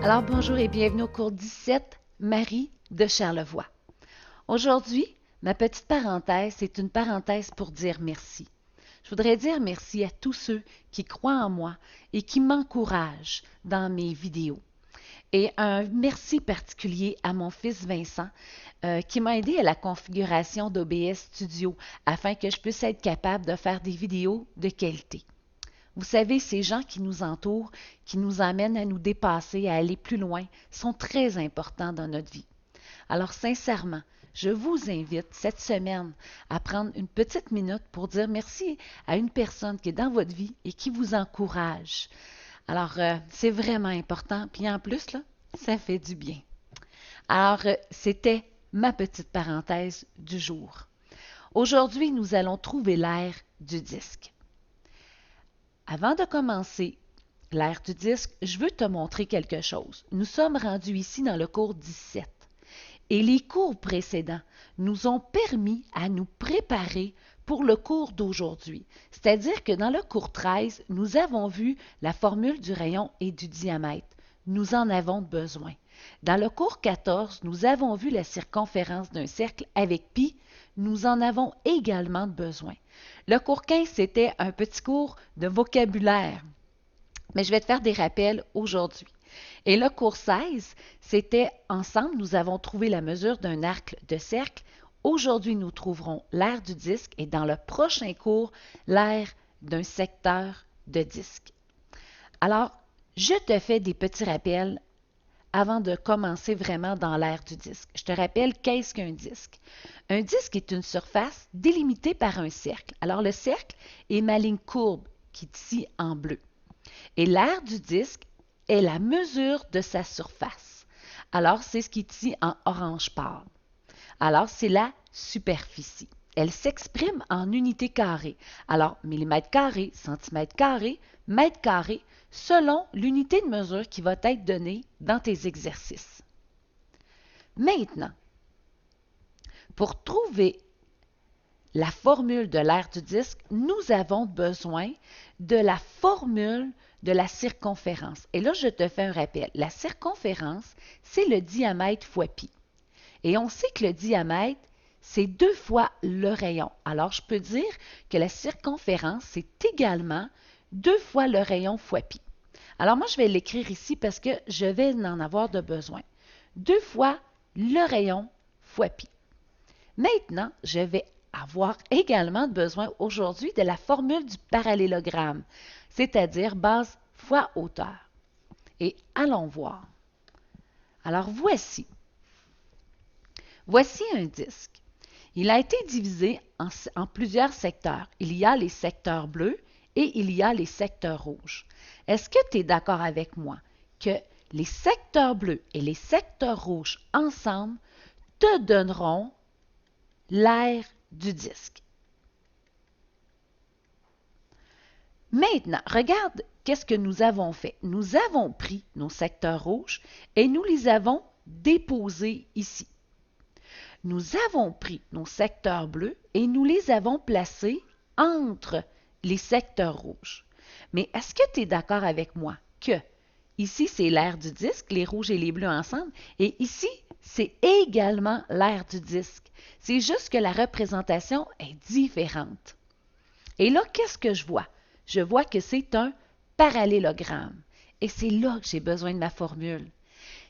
Alors bonjour et bienvenue au cours 17, Marie de Charlevoix. Aujourd'hui, ma petite parenthèse, c'est une parenthèse pour dire merci. Je voudrais dire merci à tous ceux qui croient en moi et qui m'encouragent dans mes vidéos. Et un merci particulier à mon fils Vincent qui m'a aidé à la configuration d'OBS Studio afin que je puisse être capable de faire des vidéos de qualité. Vous savez, ces gens qui nous entourent, qui nous amènent à nous dépasser, à aller plus loin, sont très importants dans notre vie. Alors sincèrement, je vous invite cette semaine à prendre une petite minute pour dire merci à une personne qui est dans votre vie et qui vous encourage. Alors, c'est vraiment important. Puis en plus, là, ça fait du bien. Alors, c'était ma petite parenthèse du jour. Aujourd'hui, nous allons trouver l'air du disque. Avant de commencer l'air du disque, je veux te montrer quelque chose. Nous sommes rendus ici dans le cours 17 et les cours précédents nous ont permis à nous préparer pour le cours d'aujourd'hui. C'est-à-dire que dans le cours 13, nous avons vu la formule du rayon et du diamètre. Nous en avons besoin. Dans le cours 14, nous avons vu la circonférence d'un cercle avec pi. Nous en avons également besoin. Le cours 15, c'était un petit cours de vocabulaire. Mais je vais te faire des rappels aujourd'hui. Et le cours 16, c'était ensemble, nous avons trouvé la mesure d'un arc de cercle. Aujourd'hui, nous trouverons l'aire du disque et dans le prochain cours, l'aire d'un secteur de disque. Alors, je te fais des petits rappels avant de commencer vraiment dans l'aire du disque. Je te rappelle, qu'est-ce qu'un disque? Un disque est une surface délimitée par un cercle. Alors, le cercle est ma ligne courbe qui est ici en bleu. Et l'aire du disque est la mesure de sa surface. Alors, c'est ce qui est ici en orange pâle. Alors, c'est la superficie. Elle s'exprime en unités carrées. Alors, millimètres carrés, centimètres carrés, mètres carrés, selon l'unité de mesure qui va être donnée dans tes exercices. Maintenant, pour trouver la formule de l'aire du disque, nous avons besoin de la formule de la circonférence. Et là, je te fais un rappel. La circonférence, c'est le diamètre fois pi. Et on sait que le diamètre, c'est 2 fois le rayon. Alors, je peux dire que la circonférence, c'est également 2 fois le rayon fois pi. Alors, moi, je vais l'écrire ici parce que je vais en avoir de besoin. 2 fois le rayon fois pi. Maintenant, je vais avoir également besoin aujourd'hui de la formule du parallélogramme, c'est-à-dire base fois hauteur. Et allons voir. Alors, voici. Voici un disque. Il a été divisé en plusieurs secteurs. Il y a les secteurs bleus et il y a les secteurs rouges. Est-ce que tu es d'accord avec moi que les secteurs bleus et les secteurs rouges ensemble te donneront l'aire du disque? Maintenant, regarde qu'est-ce que nous avons fait. Nous avons pris nos secteurs rouges et nous les avons déposés ici. Nous avons pris nos secteurs bleus et nous les avons placés entre les secteurs rouges. Mais est-ce que tu es d'accord avec moi que ici, c'est l'aire du disque, les rouges et les bleus ensemble, et ici, c'est également l'aire du disque. C'est juste que la représentation est différente. Et là, qu'est-ce que je vois? Je vois que c'est un parallélogramme. Et c'est là que j'ai besoin de ma formule.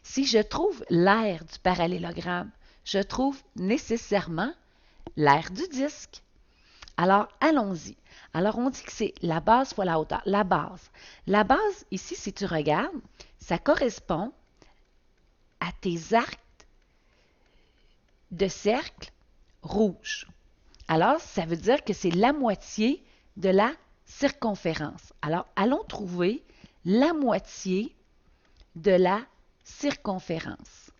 Si je trouve l'aire du parallélogramme, je trouve nécessairement l'aire du disque. Alors, allons-y. Alors, on dit que c'est la base fois la hauteur. La base. La base, ici, si tu regardes, ça correspond à tes arcs de cercle rouge. Alors, ça veut dire que c'est la moitié de la circonférence. Alors, allons trouver la moitié de la circonférence.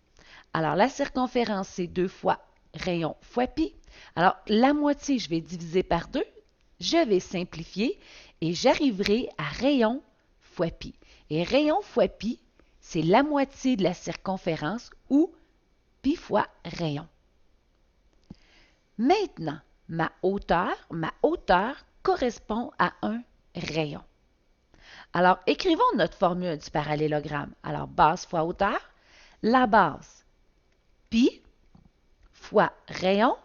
Alors, la circonférence, c'est 2 fois rayon fois pi. Alors, la moitié, je vais diviser par 2. Je vais simplifier et j'arriverai à rayon fois pi. Et rayon fois pi, c'est la moitié de la circonférence ou pi fois rayon. Maintenant, ma hauteur correspond à un rayon. Alors, écrivons notre formule du parallélogramme. Alors, base fois hauteur, la base, pi, fois rayon,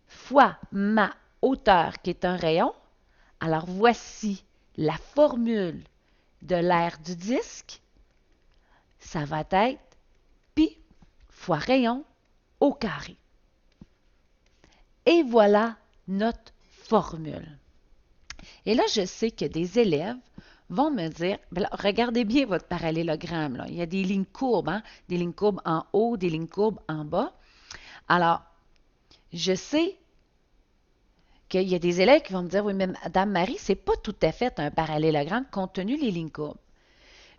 fois ma hauteur qui est un rayon. Alors, voici la formule de l'aire du disque. Ça va être pi fois rayon au carré. Et voilà notre formule. Et là, je sais que des élèves vont me dire, là, regardez bien votre parallélogramme, là. Il y a des lignes courbes, hein? Des lignes courbes en haut, des lignes courbes en bas. Alors, je sais qu'il y a des élèves qui vont me dire, oui, mais Madame Marie, c'est pas tout à fait un parallélogramme compte tenu des lignes courbes.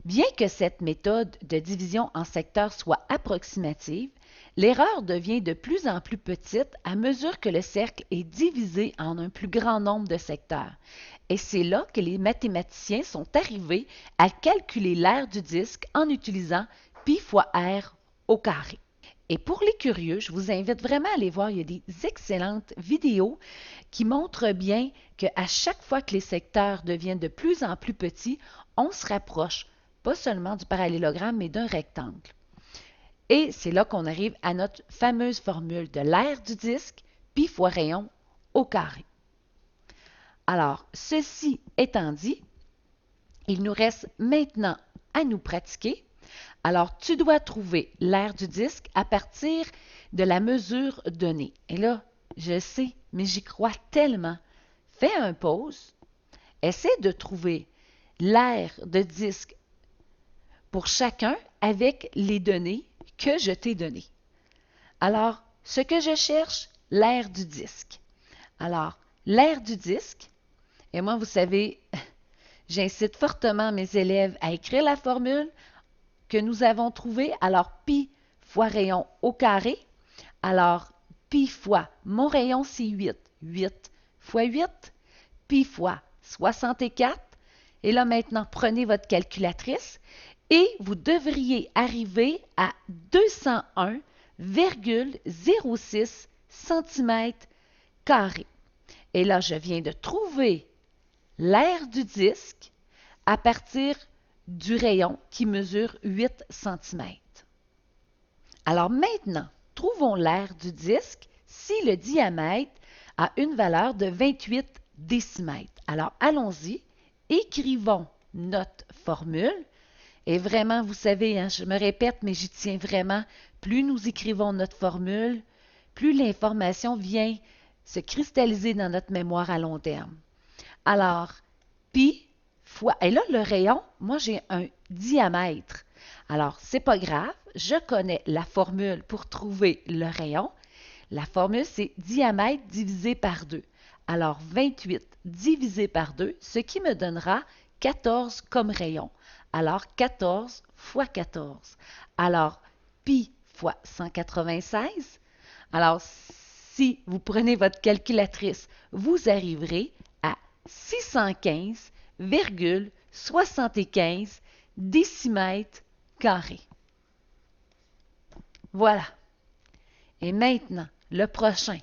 Bien que cette méthode de division en secteurs soit approximative, l'erreur devient de plus en plus petite à mesure que le cercle est divisé en un plus grand nombre de secteurs. Et c'est là que les mathématiciens sont arrivés à calculer l'aire du disque en utilisant pi fois r au carré. Et pour les curieux, je vous invite vraiment à aller voir, il y a des excellentes vidéos qui montrent bien qu'à chaque fois que les secteurs deviennent de plus en plus petits, on se rapproche pas seulement du parallélogramme, mais d'un rectangle. Et c'est là qu'on arrive à notre fameuse formule de l'aire du disque, pi fois rayon au carré. Alors, ceci étant dit, il nous reste maintenant à nous pratiquer. Alors, tu dois trouver l'aire du disque à partir de la mesure donnée. Et là, je sais, mais j'y crois tellement. Fais un pause, essaie de trouver l'aire de disque pour chacun avec les données que je t'ai données. Alors, ce que je cherche, l'aire du disque. Alors, l'aire du disque, et moi, vous savez, j'incite fortement mes élèves à écrire la formule que nous avons trouvée. Alors, pi fois rayon au carré. Alors, pi fois, mon rayon, c'est 8. 8 fois 8, pi fois 64. Et là, maintenant, prenez votre calculatrice et vous devriez arriver à 201,06 cm². Et là, je viens de trouver l'aire du disque à partir du rayon qui mesure 8 cm. Alors maintenant, trouvons l'aire du disque si le diamètre a une valeur de 28 décimètres. Alors allons-y, écrivons notre formule. Et vraiment, vous savez, hein, je me répète, mais j'y tiens vraiment, plus nous écrivons notre formule, plus l'information vient se cristalliser dans notre mémoire à long terme. Alors, pi fois, et là, le rayon, moi, j'ai un diamètre. Alors, c'est pas grave, je connais la formule pour trouver le rayon. La formule, c'est diamètre divisé par 2. Alors, 28 divisé par 2, ce qui me donnera 14 comme rayon. Alors, 14 fois 14. Alors, pi fois 196. Alors, si vous prenez votre calculatrice, vous arriverez à 615,75 décimètres carrés. Voilà. Et maintenant, le prochain.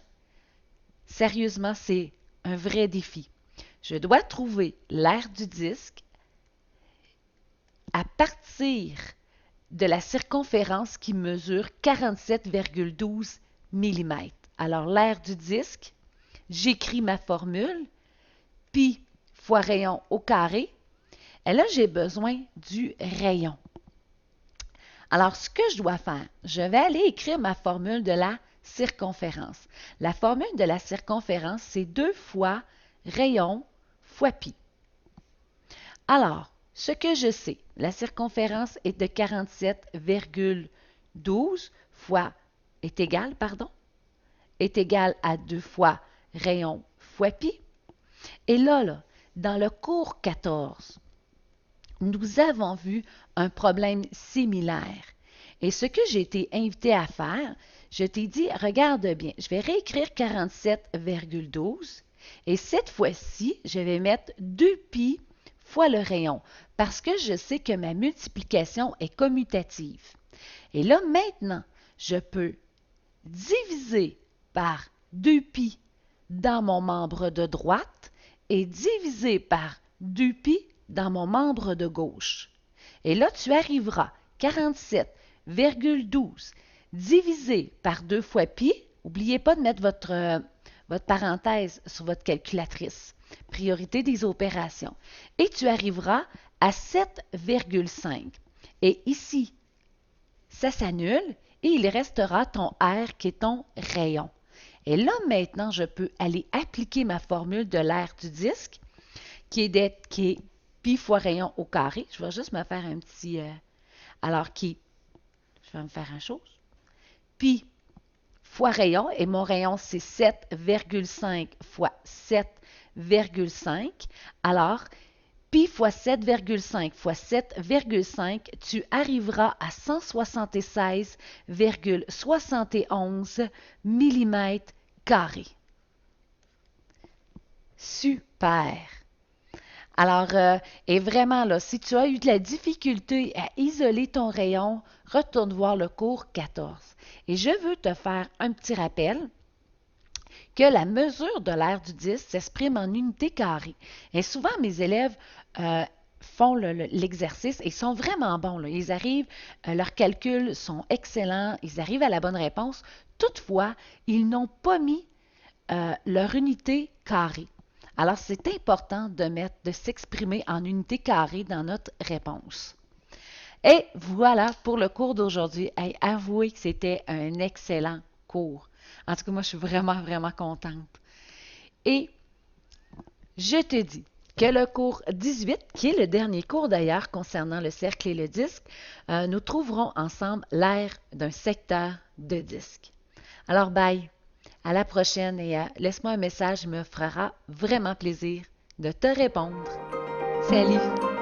Sérieusement, c'est un vrai défi. Je dois trouver l'aire du disque à partir de la circonférence qui mesure 47,12 mm. Alors, l'aire du disque, j'écris ma formule, pi fois rayon au carré. Et là, j'ai besoin du rayon. Alors, ce que je dois faire, je vais aller écrire ma formule de la circonférence. La formule de la circonférence, c'est 2 fois rayon fois pi. Alors, ce que je sais, la circonférence est de 47,12 fois est égal à 2 fois rayon fois pi. Et là, dans le cours 14, nous avons vu un problème similaire. Et ce que j'ai été invité à faire, je t'ai dit, regarde bien, je vais réécrire 47,12 et cette fois-ci, je vais mettre 2 pi fois le rayon parce que je sais que ma multiplication est commutative. Et là, maintenant, je peux diviser par 2 pi dans mon membre de droite et diviser par 2 pi dans mon membre de gauche. Et là, tu arriveras 47,12 divisé par 2 fois pi. N'oubliez pas de mettre votre parenthèse sur votre calculatrice. Priorité des opérations. Et tu arriveras à 7,5. Et ici, ça s'annule et il restera ton R qui est ton rayon. Et là, maintenant, je peux aller appliquer ma formule de l'aire du disque qui est pi fois rayon au carré. Je vais juste me faire un petit... je vais me faire une chose. Pi fois rayon, et mon rayon, c'est 7,5 fois 7,5. Alors, pi fois 7,5 fois 7,5, tu arriveras à 176,71 mm carrés. Super! Alors, et vraiment, là, si tu as eu de la difficulté à isoler ton rayon, retourne voir le cours 14. Et je veux te faire un petit rappel que la mesure de l'aire du disque s'exprime en unités carrées. Et souvent, mes élèves font l'exercice et sont vraiment bons. Là. Ils arrivent, leurs calculs sont excellents, ils arrivent à la bonne réponse. Toutefois, ils n'ont pas mis leur unité carrée. Alors, c'est important de s'exprimer en unité carrée dans notre réponse. Et voilà pour le cours d'aujourd'hui. Hey, avouez que c'était un excellent cours. En tout cas, moi, je suis vraiment, vraiment contente. Et je te dis que le cours 18, qui est le dernier cours d'ailleurs concernant le cercle et le disque, nous trouverons ensemble l'aire d'un secteur de disque. Alors, bye! À la prochaine et laisse-moi un message, il me fera vraiment plaisir de te répondre. Salut!